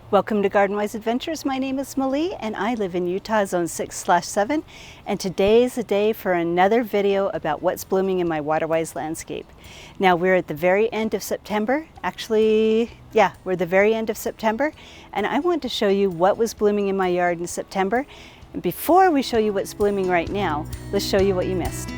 Welcome to Garden-Wise Adventures. My name is Malie and I live in Utah Zone 6/7, and today is the day for another video about what's blooming in my water-wise landscape. Now we're at the very end of September. We're the very end of September, and I want to show you what was blooming in my yard in September. And before we show you what's blooming right now, let's show you what you missed.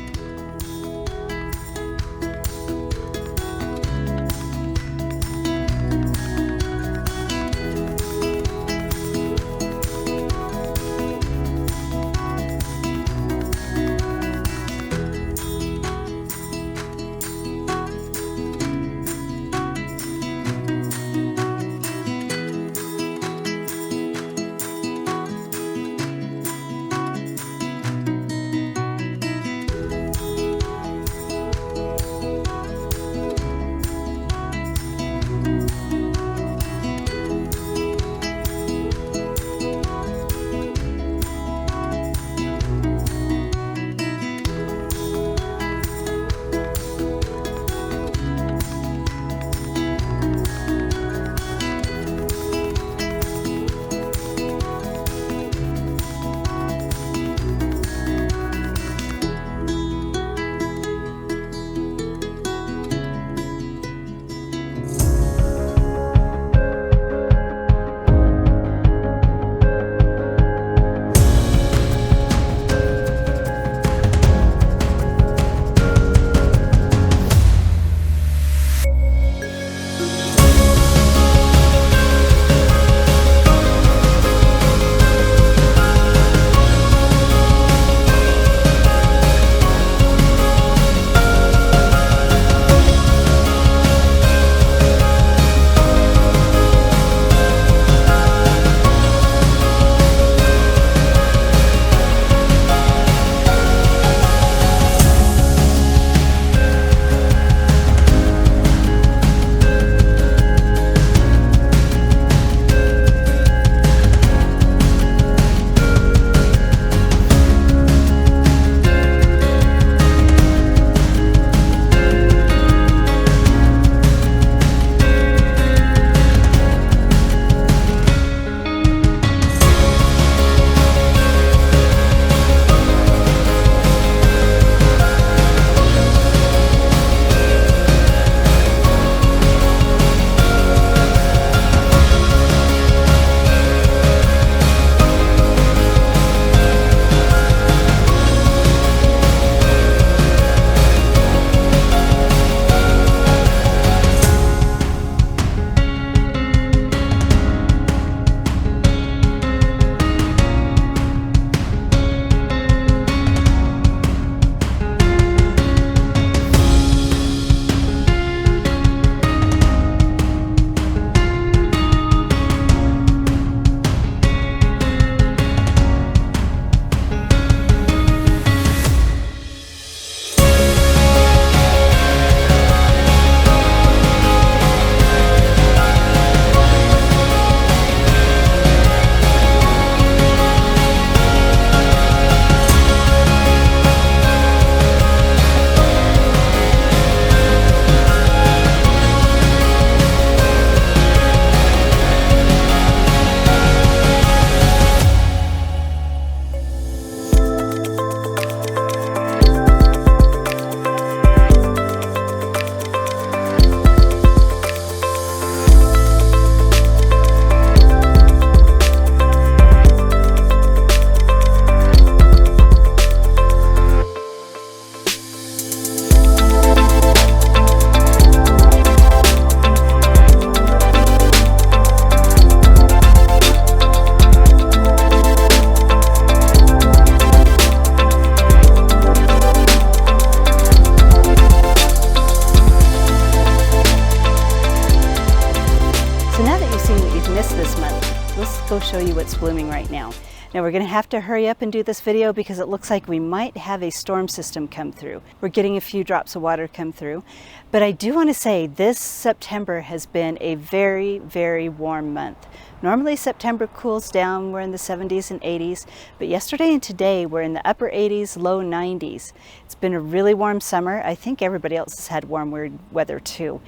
Go show you what's blooming right now. Now we're going to have to hurry up and do this video because it looks like we might have a storm system come through. We're getting a few drops of water come through. But I do want to say this September has been a very, very warm month. Normally September cools down, we're in the 70s and 80s, but yesterday and today we're in the upper 80s, low 90s. It's been a really warm summer. I think everybody else has had warm weather too.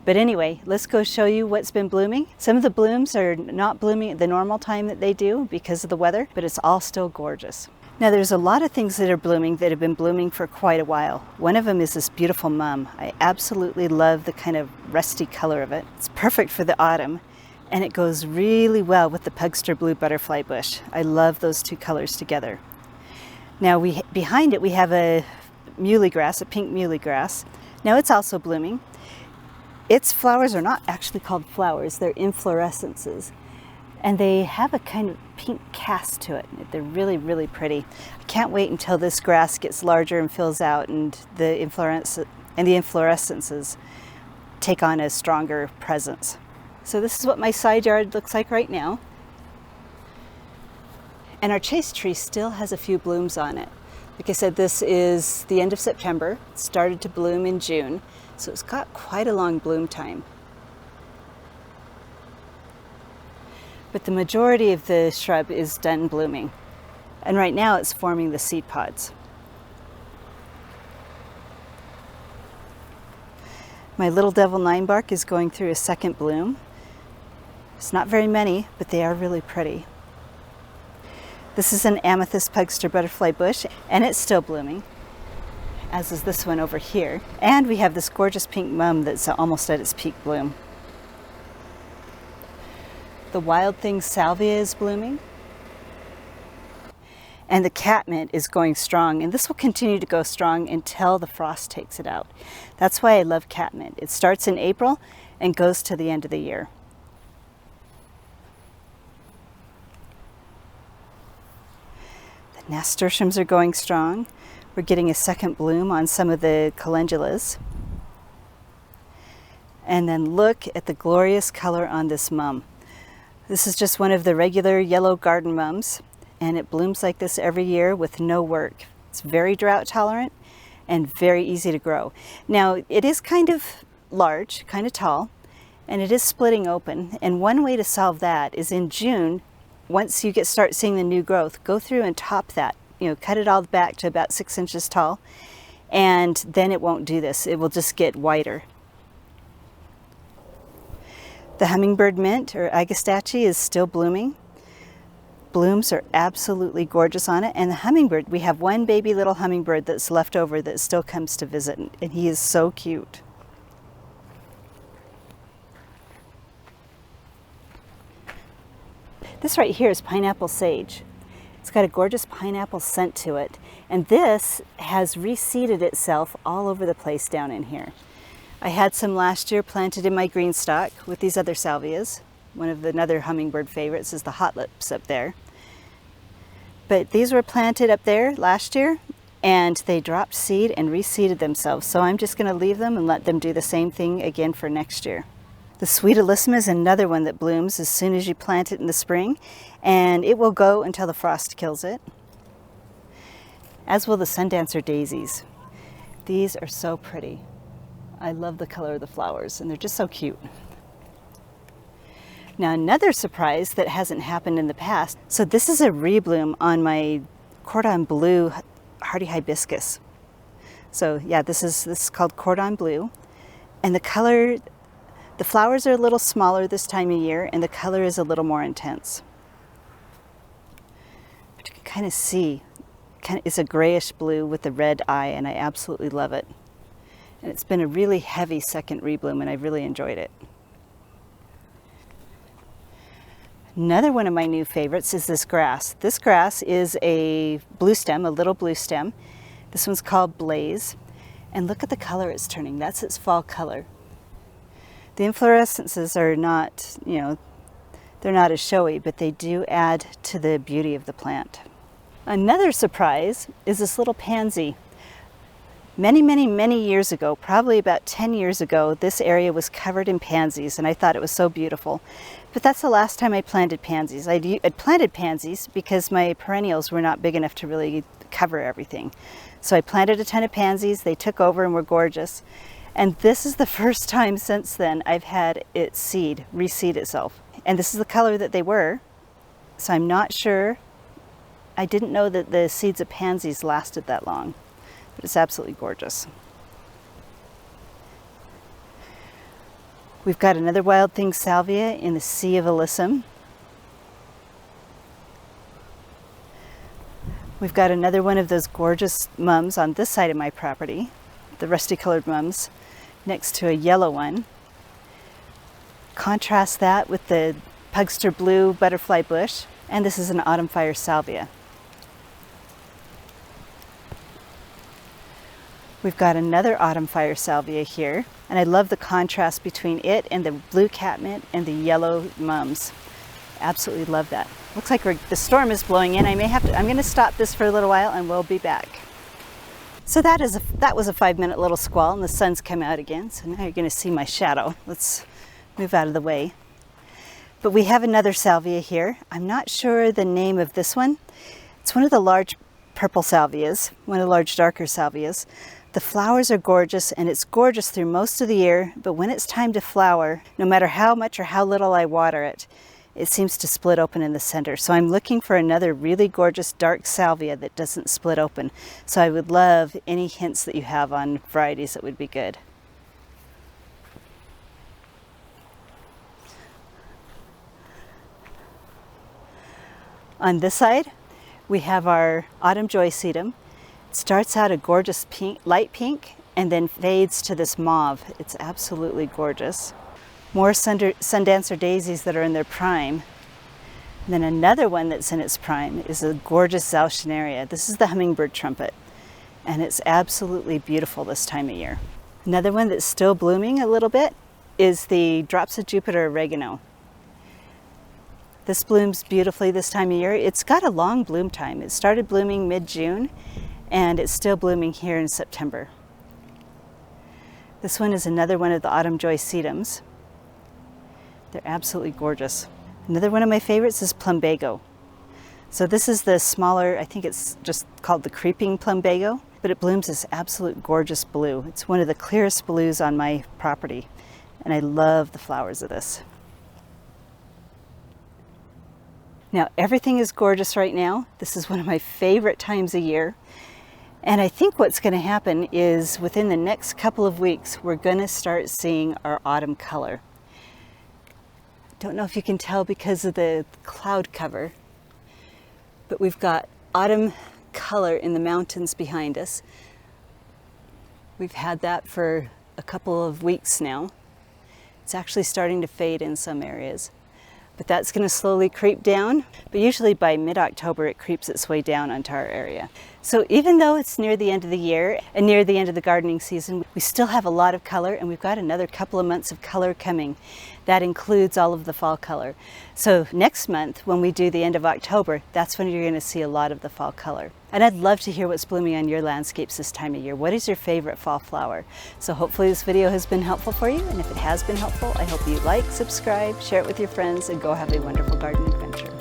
But anyway, let's go show you what's been blooming. Some of the blooms are not blooming at the normal time that they do because of the weather, but it's all still gorgeous. Now there's a lot of things that are blooming that have been blooming for quite a while. One of them is this beautiful mum. I absolutely love the kind of rusty color of it. It's perfect for the autumn, and it goes really well with the Pugster blue butterfly bush. I love those two colors together. Now behind it we have a muhly grass, a pink muhly grass. Now it's also blooming. Its flowers are not actually called flowers, they're inflorescences. And they have a kind of pink cast to it. They're really, really pretty. I can't wait until this grass gets larger and fills out and the inflorescences take on a stronger presence. So this is what my side yard looks like right now. And our chase tree still has a few blooms on it. Like I said, this is the end of September. It started to bloom in June, so it's got quite a long bloom time. But the majority of the shrub is done blooming. And right now it's forming the seed pods. My little devil ninebark is going through a second bloom. It's not very many, but they are really pretty. This is an amethyst Pugster butterfly bush, and it's still blooming, as is this one over here. And we have this gorgeous pink mum that's almost at its peak bloom. The wild thing salvia is blooming. And the catmint is going strong, and this will continue to go strong until the frost takes it out. That's why I love catmint. It starts in April and goes to the end of the year. Nasturtiums are going strong. We're getting a second bloom on some of the calendulas. And then look at the glorious color on this mum. This is just one of the regular yellow garden mums, and it blooms like this every year with no work. It's very drought tolerant and very easy to grow. Now it is kind of large, kind of tall, and it is splitting open. And one way to solve that is in June, once you start seeing the new growth, go through and top that. Cut it all back to about 6 inches tall, and then it won't do this. It will just get wider. The hummingbird mint, or agastache, is still blooming. Blooms are absolutely gorgeous on it. And the hummingbird, we have one baby little hummingbird that's left over that still comes to visit, and he is so cute. This right here is pineapple sage. It's got a gorgeous pineapple scent to it, and this has reseeded itself all over the place down in here. I had some last year planted in my green stock with these other salvias. One of another hummingbird favorites is the hot lips up there. But these were planted up there last year, and they dropped seed and reseeded themselves. So I'm just going to leave them and let them do the same thing again for next year. The sweet alyssum is another one that blooms as soon as you plant it in the spring, and it will go until the frost kills it. As will the sundancer daisies. These are so pretty. I love the color of the flowers, and they're just so cute. Now another surprise that hasn't happened in the past. So this is a rebloom on my cordon bleu hardy hibiscus. So yeah, this is called cordon bleu, and the color, the flowers are a little smaller this time of year, and the color is a little more intense. But you can kind of see, it's a grayish blue with a red eye, and I absolutely love it. And it's been a really heavy second rebloom, and I really enjoyed it. Another one of my new favorites is this grass. This grass is a blue stem, a little blue stem. This one's called Blaze. And look at the color it's turning. That's its fall color. The inflorescences are not, they're not as showy, but they do add to the beauty of the plant. Another surprise is this little pansy. Many, many, many years ago, probably about 10 years ago, this area was covered in pansies, and I thought it was so beautiful. But that's the last time I planted pansies. I'd planted pansies because my perennials were not big enough to really cover everything. So I planted a ton of pansies, they took over and were gorgeous. And this is the first time since then I've had it reseed itself. And this is the color that they were, so I'm not sure. I didn't know that the seeds of pansies lasted that long. But it's absolutely gorgeous. We've got another Wild Thing salvia in the Sea of Alyssum. We've got another one of those gorgeous mums on this side of my property, the rusty colored mums, next to a yellow one. Contrast that with the Pugster blue butterfly bush, and this is an autumn fire salvia. We've got another autumn fire salvia here, and I love the contrast between it and the blue catmint and the yellow mums. Absolutely love that. Looks like the storm is blowing in. I'm going to stop this for a little while and we'll be back. So that was a 5-minute little squall, and the sun's come out again. So now you're going to see my shadow. Let's move out of the way. But we have another salvia here. I'm not sure the name of this one. It's one of the large purple salvias, one of the large darker salvias. The flowers are gorgeous, and it's gorgeous through most of the year, but when it's time to flower, no matter how much or how little I water it, it seems to split open in the center. So I'm looking for another really gorgeous dark salvia that doesn't split open. So I would love any hints that you have on varieties that would be good. On this side, we have our Autumn Joy sedum. It starts out a gorgeous pink, light pink, and then fades to this mauve. It's absolutely gorgeous. More sundancer daisies that are in their prime. And then another one that's in its prime is a gorgeous zauschneria. This is the hummingbird trumpet, and it's absolutely beautiful this time of year. Another one that's still blooming a little bit is the Drops of Jupiter oregano. This blooms beautifully this time of year. It's got a long bloom time. It started blooming mid-June, and it's still blooming here in September. This one is another one of the Autumn Joy sedums. They're absolutely gorgeous. Another one of my favorites is plumbago. So this is the smaller, I think it's just called the creeping plumbago, but it blooms this absolute gorgeous blue. It's one of the clearest blues on my property, and I love the flowers of this. Now, everything is gorgeous right now. This is one of my favorite times of year. And I think what's going to happen is within the next couple of weeks, we're going to start seeing our autumn color. Don't know if you can tell because of the cloud cover, but we've got autumn color in the mountains behind us. We've had that for a couple of weeks now. It's actually starting to fade in some areas, but that's going to slowly creep down. But usually by mid-October, it creeps its way down onto our area. So even though it's near the end of the year and near the end of the gardening season, we still have a lot of color, and we've got another couple of months of color coming. That includes all of the fall color. So next month, when we do the end of October, that's when you're going to see a lot of the fall color. And I'd love to hear what's blooming on your landscapes this time of year. What is your favorite fall flower? So hopefully this video has been helpful for you, and if it has been helpful, I hope you like, subscribe, share it with your friends, and go have a wonderful garden adventure.